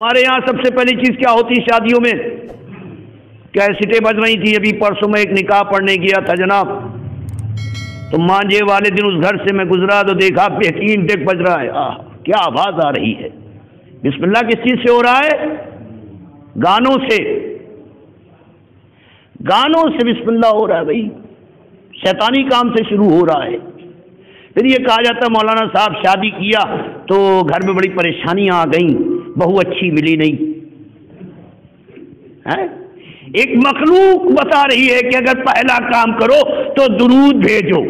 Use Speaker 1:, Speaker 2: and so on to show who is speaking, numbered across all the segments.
Speaker 1: हमारे यहाँ सबसे पहली चीज क्या होती है शादियों में? कैसेटें बज रही थी। अभी परसों में एक निकाह पढ़ने गया था जनाब, तो मांझे वाले दिन उस घर से मैं गुजरा तो देखा बेहतरीन डेक बज रहा है। क्या आवाज आ रही है! बिस्मिल्लाह किस चीज से हो रहा है? गानों से। गानों से बिस्मिल्लाह हो रहा है भाई, शैतानी काम से शुरू हो रहा है। फिर ये कहा जाता है मौलाना साहब शादी किया तो घर में बड़ी परेशानियां आ गई, बहू अच्छी मिली नहीं है। एक मखलूक बता रही है कि अगर पहला काम करो तो दुरूद भेजो,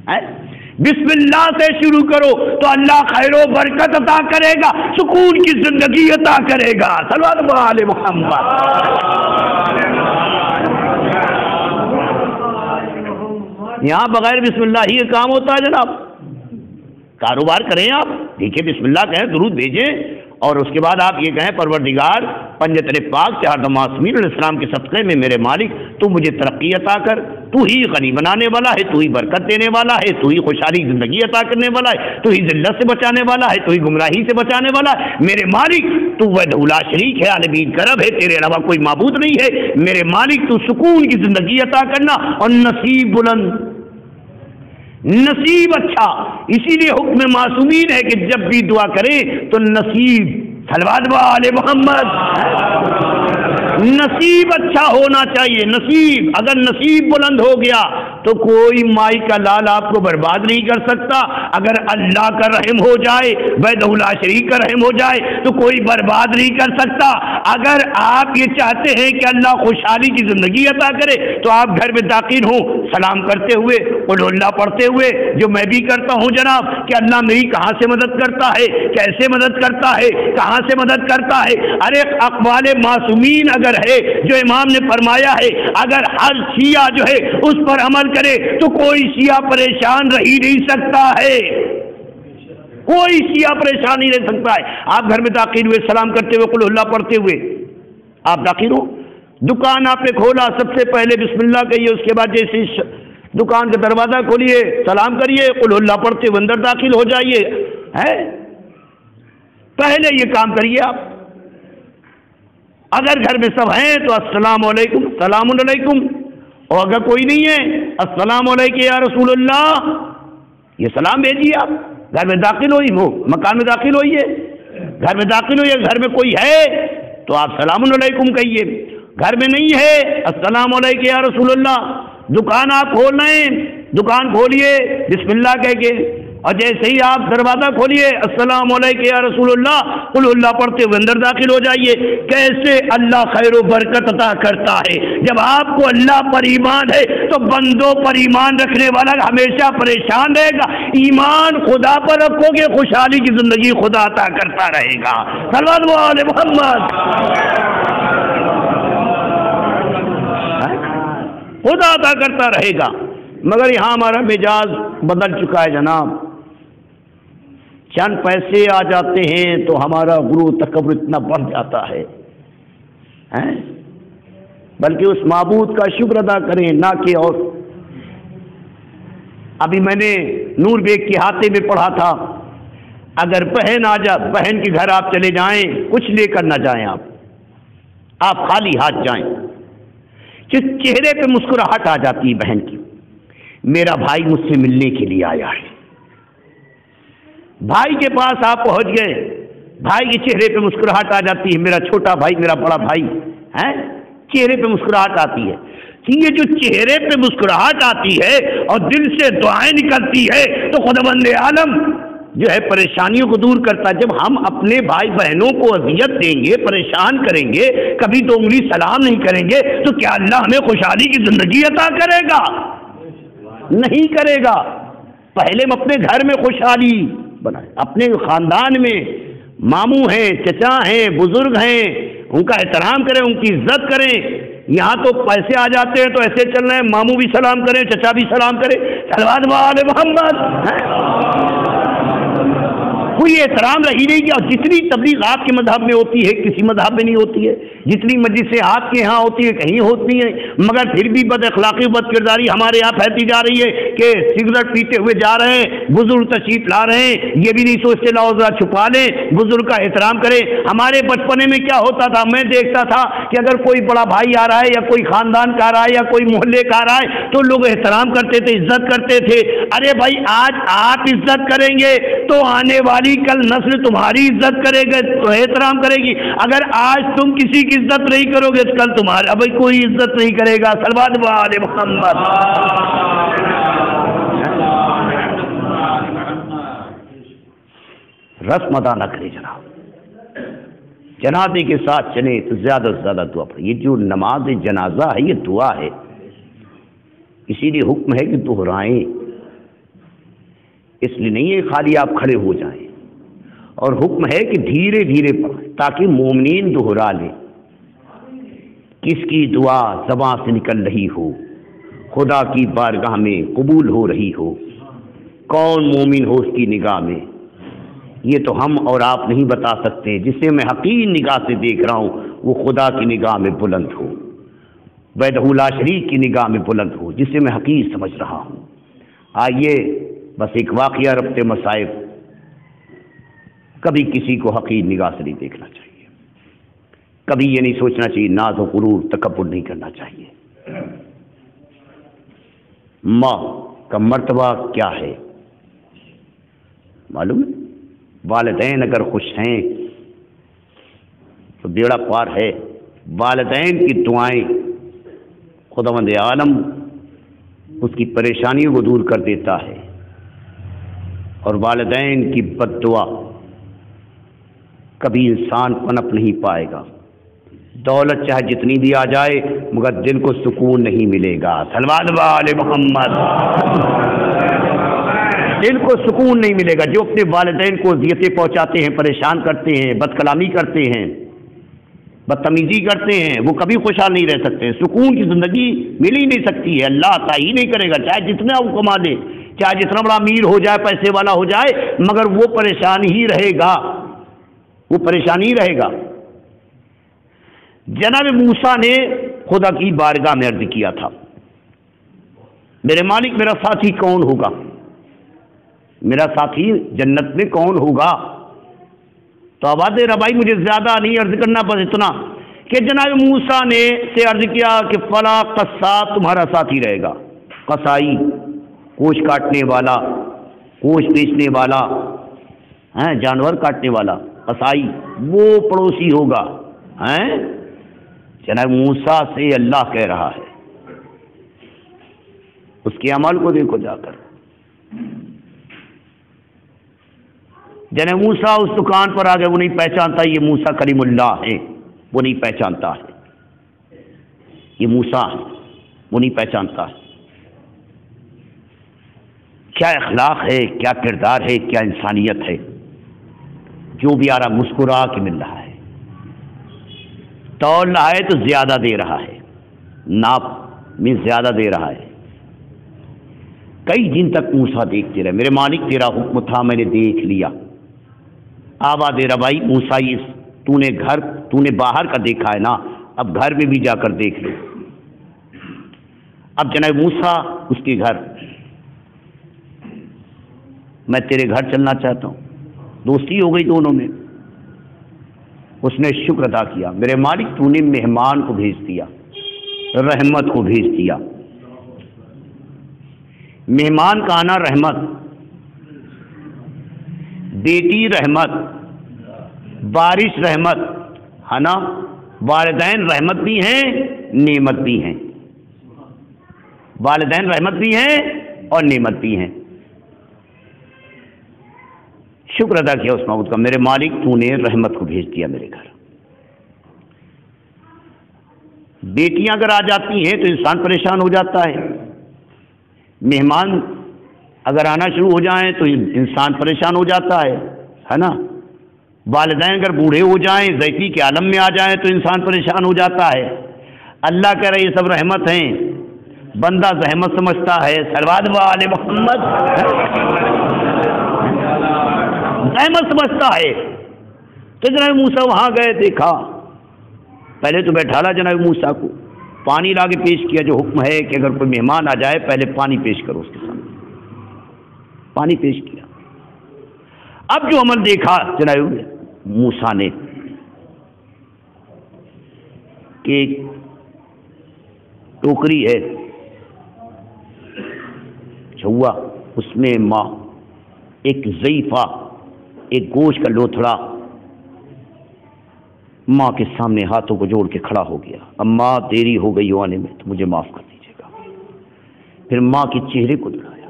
Speaker 1: है? बिस्मिल्लाह से शुरू करो तो अल्लाह खैरो बरकत अता करेगा, सुकून की जिंदगी अता करेगा। सल्लल्लाहु अलैहि मोहम्मद। यहां बगैर बिस्मिल्लाह ही काम होता है जनाब। कारोबार करें आप, देखिए बिस्मिल्लाह कहें, दुरूद भेजें और उसके बाद आप ये कहें परवरदिगार पंजतरे पाक से आदम मासूमीन अलैहिस्सलाम के सदक़े में मेरे मालिक तू मुझे तरक्की अता कर, तू ही गनी बनाने वाला है, तू ही बरकत देने वाला है, तू ही खुशहाली जिंदगी अता करने वाला है, तू ही जिल्लत से बचाने वाला है, तू ही गुमराही से बचाने वाला है। मेरे मालिक तू वहदहू ला शरीक है, आलमीन करब है, तेरे अलावा कोई माबूद नहीं है। मेरे मालिक तू सुकून की जिंदगी अता करना और नसीब बुलंद, नसीब अच्छा। इसीलिए हुक्म मासूमीन है कि जब भी दुआ करें तो नसीब, सल्लल्लाहु अलैहि मोहम्मद, नसीब अच्छा होना चाहिए। नसीब, अगर नसीब बुलंद हो गया तो कोई माई का लाल आपको बर्बाद नहीं कर सकता। अगर अल्लाह का रहम हो जाए, वहदहू ला शरीक का रहम हो जाए तो कोई बर्बाद नहीं कर सकता। अगर आप ये चाहते हैं कि अल्लाह खुशहाली की जिंदगी अता करे तो आप घर में दाखिल हो सलाम करते हुए, कुल अल्लाह पढ़ते हुए, जो मैं भी करता हूं जनाब, कि अल्लाह मेरी कहां से मदद करता है, कैसे मदद करता है, कहां से मदद करता है। अरे अक़वाले मासूमीन अगर है जो इमाम ने फरमाया है, अगर हर शिया जो है उस पर अमल करे तो कोई शिया परेशान रह ही नहीं सकता है, कोई शिया परेशान नहीं रह सकता है। आप घर में दाखिल हुए सलाम करते हुए, कुल अल्लाह पढ़ते हुए आप दाखिल हो, दुकान आपने खोला, सबसे पहले बिस्मिल्लाह कहिए, उसके बाद जैसे दुकान का दरवाजा खोलिए सलाम करिए, कुल अल्लाह पढ़ते हुए अंदर दाखिल हो जाइए, है? पहले ये काम करिए आप। अगर घर में सब हैं तो अस्सलाम वालेकुम, सलामुन अलैकुम, और अगर कोई नहीं है अस्सलाम वालेकुम या रसूलुल्लाह, ये सलाम भेजिए। आप घर में दाखिल होइए, वो मकान में दाखिल होइए, घर में दाखिल होइए, घर में कोई है तो आप सलामुन अलैकुम कहिए, घर में नहीं है अस्सलाम वालेकुम या रसूलुल्लाह। दुकान आप खोल रहे हैं, दुकान खोलिए बिस्मिल्लाह कह के, और जैसे ही आप दरवाजा खोलिए अस्सलाम वालेकुम या रसूलुल्लाह, कुल अल्लाह पढ़ते हुए अंदर दाखिल हो जाइए। कैसे अल्लाह खैर व बरकत अता करता है। जब आपको अल्लाह पर ईमान है तो बंदों पर ईमान रखने वाला हमेशा परेशान रहेगा। ईमान खुदा पर रखोगे, खुशहाली की जिंदगी खुदा अता करता रहेगा। सल्लल्लाहु अलैहि मोहम्मद, खुदा अता करता रहेगा। मगर यहाँ हमारा मिजाज बदल चुका है जनाब। चंद पैसे आ जाते हैं तो हमारा गुरूर तकब्बुर इतना बढ़ जाता है, हैं? बल्कि उस माबूद का शुक्र अदा करें ना कि और। अभी मैंने नूर बेग के हाथे में पढ़ा था, अगर बहन आ जा, बहन के घर आप चले जाएं, कुछ लेकर ना जाएं, आप खाली हाथ जाएं, चेहरे पे मुस्कुराहट आ जाती है बहन की, मेरा भाई मुझसे मिलने के लिए आया है। भाई के पास आप पहुंच गए, भाई के चेहरे पे मुस्कुराहट आ जाती है, मेरा छोटा भाई, मेरा बड़ा भाई है, चेहरे पे मुस्कुराहट आती है। कि ये जो चेहरे पे मुस्कुराहट आती है और दिल से दुआएं निकलती है तो खुदावंद आलम जो है परेशानियों को दूर करता है। जब हम अपने भाई बहनों को अजियत देंगे, परेशान करेंगे, कभी तो उंगली सलाम नहीं करेंगे, तो क्या अल्लाह हमें खुशहाली की जिंदगी अता करेगा? नहीं करेगा। पहले हम अपने घर में खुशहाली बनाए, अपने खानदान में मामू हैं, चचा हैं, बुजुर्ग हैं, उनका एहतराम करें, उनकी इज्जत करें। यहाँ तो पैसे आ जाते हैं तो ऐसे चल रहे हैं, मामू भी सलाम करें, चचा भी सलाम करें, सल्लल्लाहु अलैहि मोहम्मद। कोई एहतराम रही नहीं गया। जितनी तबलीग आपके मजहब में होती है किसी मजहब में नहीं होती है, जितनी मजलिसें आपके यहाँ होती है कहीं होती है, मगर फिर भी बद अखलाकी बद किरदारी हमारे यहाँ फैलती जा रही है कि सिगरेट पीते हुए जा रहे हैं, बुजुर्ग तशरीफ ला रहे हैं, ये भी नहीं सोचते लाओ जरा छुपा लें, बुजुर्ग का एहतराम करें। हमारे बचपने में क्या होता था, मैं देखता था कि अगर कोई बड़ा भाई आ रहा है या कोई खानदान का आ रहा है या कोई मोहल्ले का आ रहा है तो लोग एहतराम करते थे, इज्जत करते थे। अरे भाई आज आप इज्जत करेंगे तो आने वाली कल नस्ल तुम्हारी इज्जत करेगी, तो एहतराम करेगी। अगर आज तुम किसी की इज्जत नहीं करोगे तो कल तुम्हारे अब कोई इज्जत नहीं करेगा। सल्लल्लाहु अलैहि मोहम्मद। रस्म अदा न करे जनाब, जनाजे के साथ चले तो ज्यादा से ज्यादा दुआ पढ़े। ये जो नमाज जनाजा है ये दुआ है, इसीलिए हुक्म है कि दोहराएं, इसलिए नहीं है खाली आप खड़े हो जाएं। और हुक्म है कि धीरे धीरे पढ़ें ताकि मोमिनीन दोहरा ले। किसकी दुआ ज़बां से निकल रही हो, खुदा की बारगाह में कबूल हो रही हो, कौन मोमिन हो उसकी निगाह में, ये तो हम और आप नहीं बता सकते। जिसे मैं हकीर निगाह से देख रहा हूँ वो खुदा की निगाह में बुलंद हो, वहदहू ला शरीक की निगाह में बुलंद हो, जिसे मैं हकीर समझ रहा हूँ। आइए बस एक वाक़या रब्ते मसाइब, कभी किसी को हकीर निगाह से नहीं देखना चाहिए, कभी ये नहीं सोचना चाहिए, नाज़ व गुरूर तकब्बुर नहीं करना चाहिए। माँ का मर्तबा क्या है मालूम है? वालिदैन अगर खुश हैं तो बेड़ा पार है। वालिदैन की दुआएं खुदावंद आलम उसकी परेशानियों को दूर कर देता है, और वालिदैन की बद्दुआ कभी इंसान पनप नहीं पाएगा। दौलत चाहे जितनी भी आ जाए मगर दिल को सुकून नहीं मिलेगा। सल्लल्लाहु अलैहि मोहम्मद। दिल को सुकून नहीं मिलेगा। जो अपने वालिदैन को अज़ियतें पहुंचाते हैं, परेशान करते हैं, बदकलामी करते हैं, बदतमीजी करते हैं, वो कभी खुशहाल नहीं रह सकते। सुकून की जिंदगी मिल ही नहीं सकती है। अल्लाह अता ही नहीं करेगा, चाहे जितना वो कमा दे, चाहे जितना बड़ा अमीर हो जाए, पैसे वाला हो जाए, मगर वो परेशान ही रहेगा, वो परेशान ही रहेगा। जनाब मूसा ने खुदा की बारगाह में अर्ज किया था, मेरे मालिक मेरा साथी कौन होगा, मेरा साथी जन्नत में कौन होगा। तो आवाज़ रबाई मुझे ज्यादा नहीं अर्ज करना, बस इतना कि जनाब मूसा ने से अर्ज किया कि फला कस्साब तुम्हारा साथी रहेगा। कसाई गोश काटने वाला, गोश बेचने वाला, हैं जानवर काटने वाला, कसाई वो पड़ोसी होगा। हैं जनाब मूसा से अल्लाह कह रहा है, उसके अमल को देखो जाकर। जनाब मूसा उस दुकान पर आ गए, वो नहीं पहचानता ये मूसा करीमुल्लाह है, वो नहीं पहचानता है ये मूसा है, वो नहीं पहचानता है। क्या अखलाक है, क्या किरदार है, क्या इंसानियत है। जो भी आ रहा मुस्कुरा के मिल रहा है, तौल रहा है तो ज्यादा दे रहा है, नाप में ज्यादा दे रहा है। कई दिन तक मूसा देखते रहे, मेरे मालिक तेरा हुक्म था मैंने देख लिया। आवाज़ दे रहा भाई मूसा, ये तूने बाहर का देखा है ना, अब घर में भी जाकर देख लो। अब जनाब मूसा उसके घर, मैं तेरे घर चलना चाहता हूँ। दोस्ती हो गई दोनों में। उसने शुक्र अदा किया, मेरे मालिक तूने मेहमान को भेज दिया, रहमत को भेज दिया। मेहमान का आना रहमत, बेटी रहमत, बारिश रहमत है ना, वालिदैन रहमत भी हैं, नेमत भी हैं। वालिदैन रहमत भी हैं और नेमत भी हैं। शुक्र अदा किया उस मौत का, मेरे मालिक तूने रहमत को भेज दिया मेरे घर। बेटियां अगर आ जाती हैं तो इंसान परेशान हो जाता है, मेहमान अगर आना शुरू हो जाएं तो इंसान परेशान हो जाता है ना। वालिदैन अगर बूढ़े हो जाएं, ज़ैफ़ी के आलम में आ जाएं तो इंसान परेशान हो जाता है। अल्लाह कह रहा है ये सब रहमत हैं, बंदा जहमत समझता है। सल्लल्लाहु अलैहि मोहम्मद। احمد سمجھتا ہے. تو جناب موسیٰ وہاں گئے, دیکھا, پہلے تو بیٹھالا جناب موسیٰ کو, پانی لا کے پیش کیا, جو حکم ہے کہ اگر کوئی مہمان آ جائے پہلے پانی پیش کرو اس کے سامنے. پانی پیش کیا. اب جو عمل دیکھا جناب موسیٰ نے کہ ٹوکری ہے, چھوا, اس میں ماں ایک ضعیفہ, ایک گوشت کا لوتھڑا ماں کے سامنے ہاتھوں کو جوڑ کے کھڑا ہو گیا. اماں دیری ہو گئی آنے میں تو مجھے معاف کر دیجیے گا. پھر ماں کے چہرے کو دلایا.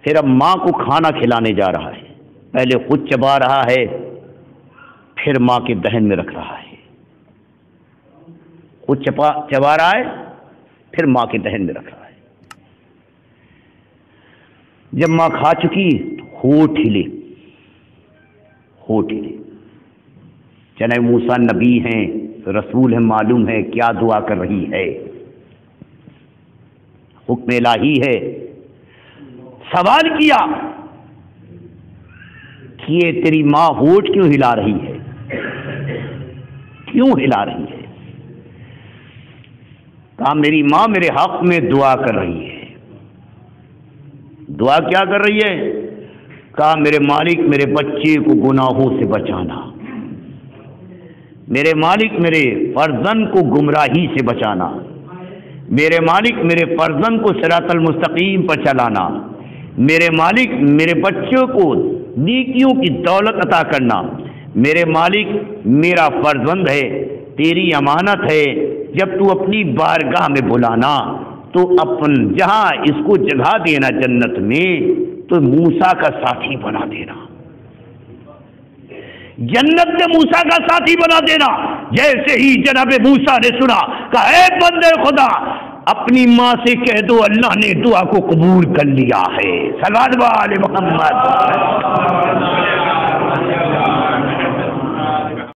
Speaker 1: پھر اب ماں کو کھانا کھلانے جا رہا ہے. پہلے خود چبا رہا ہے, پھر ماں کے دہن میں رکھ رہا ہے. خود چبا رہا ہے, پھر ماں کے دہن میں رکھ رہا ہے. جب ماں کھا چکی تو ہونٹ ہلے, ہونٹ ہلے. جناب موسیٰ نبی ہیں, رسول ہیں, معلوم ہے کیا دعا کر رہی ہے, حکم الہی ہے. سوال کیا کہ یہ تیری ماں ہونٹ کیوں ہلا رہی ہے, کیوں ہلا رہی ہے؟ کہا میری ماں میرے حق میں دعا کر رہی ہے. دعا کیا کر رہی ہے؟ کہا میرے مالک میرے بچے کو گناہوں سے بچانا, میرے مالک میرے فرزند کو گمراہی سے بچانا, میرے مالک میرے فرزند کو صراط المستقیم پر چلانا, میرے مالک میرے بچوں کو نیکیوں کی دولت عطا کرنا, میرے مالک میرا فرزند ہے, تیری امانت ہے, جب تو اپنی بارگاہ میں بلانا تو اپن جہاں اس کو جگہ دینا جنت میں تو موسیٰ کا ساتھی بنا دینا, جنت میں موسیٰ کا ساتھی بنا دینا. جیسے ہی جناب موسیٰ نے سنا کہا اے بندے خدا اپنی ماں سے کہہ دو اللہ نے دعا کو قبول کر لیا ہے. صلوات علی محمد.